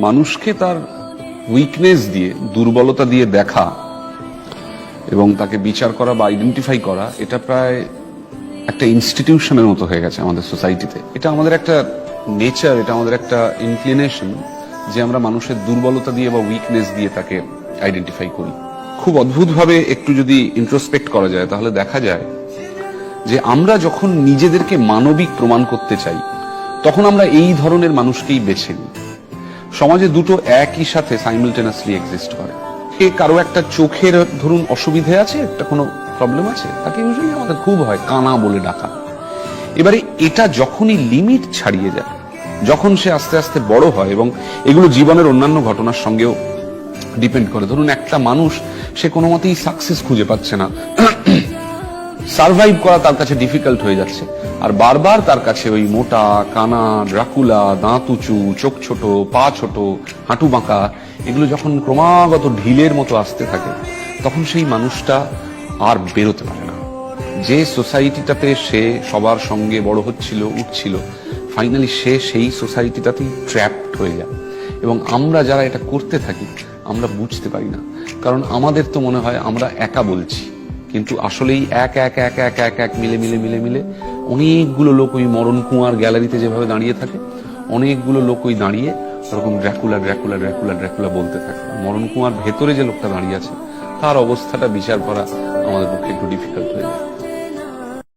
মানুষকে তার উইকনেস দিয়ে, দুর্বলতা দিয়ে দেখা এবং তাকে বিচার করা বা আইডেন্টিফাই করা, এটা প্রায় একটা ইনস্টিটিউশনের মতো হয়ে গেছে আমাদের সোসাইটিতে। এটা আমাদের একটা নেচার, এটা আমাদের একটা ইনক্লিনেশন যে আমরা মানুষের দুর্বলতা দিয়ে বা উইকনেস দিয়ে তাকে আইডেন্টিফাই করি। খুব অদ্ভুতভাবে একটু যদি ইন্ট্রোস্পেক্ট করা যায় তাহলে দেখা যায় যে আমরা যখন নিজেদেরকে মানবিক প্রমাণ করতে চাই তখন আমরা এই ধরনের মানুষকেই বেছে নিই। সমাজে দুটো একই সাথে সাইমালটেনিয়াসলি এক্সিস্ট করে। কারো একটা চোখের ধরুন অসুবিধে আছে, একটা কোনো প্রবলেম আছে, তাকে ইউজুয়ালি আমাদের খুব হয় কানা বলে ডাকা। এবারে এটা যখনই লিমিট ছাড়িয়ে যায়, যখন সে আস্তে আস্তে বড় হয়, এবং এগুলো জীবনের অন্যান্য ঘটনার সঙ্গেও ডিপেন্ড করে। ধরুন একটা মানুষ, সে কোনো মতেই সাকসেস খুঁজে পাচ্ছে না, সার্ভাইভ করা তার কাছে ডিফিকাল্ট হয়ে যাচ্ছে, আর বারবার তার কাছে ওই মোটা, কানা, ড্রাকুলা, দাঁত উঁচু, চোখ ছোট, পা ছোট, হাঁটু বাঁকা, এগুলো যখন ক্রমাগত ঢিলের মতো আসতে থাকে, তখন সেই মানুষটা আর বেরোতে পারে না। যে সোসাইটিটাতে সে সবার সঙ্গে বড় হচ্ছিল, উঠছিল, ফাইনালি সে সেই সোসাইটিটাতেই ট্র্যাপড হয়ে যায়। এবং আমরা যারা এটা করতে থাকি আমরা বুঝতে পারি না, কারণ আমাদের তো মনে হয় আমরা একা বলছি, কিন্তু আসলেই এক এক এক এক এক এক মিলে মিলে মিলে মিলে অনেকগুলো লোক ওই মরণ কুয়ার গ্যালারিতে যেভাবে দাঁড়িয়ে থাকে, অনেকগুলো লোক ওই দাঁড়িয়ে ওরকম ড্র্যাকুলা ড্র্যাকুলা ড্র্যাকুলা ড্র্যাকুলা বলতে থাকে। মরণ কুয়ার ভেতরে যে লোকটা দাঁড়িয়ে আছে তার অবস্থাটা বিচার করা আমাদের পক্ষে একটু ডিফিকাল্ট হয়ে যায়।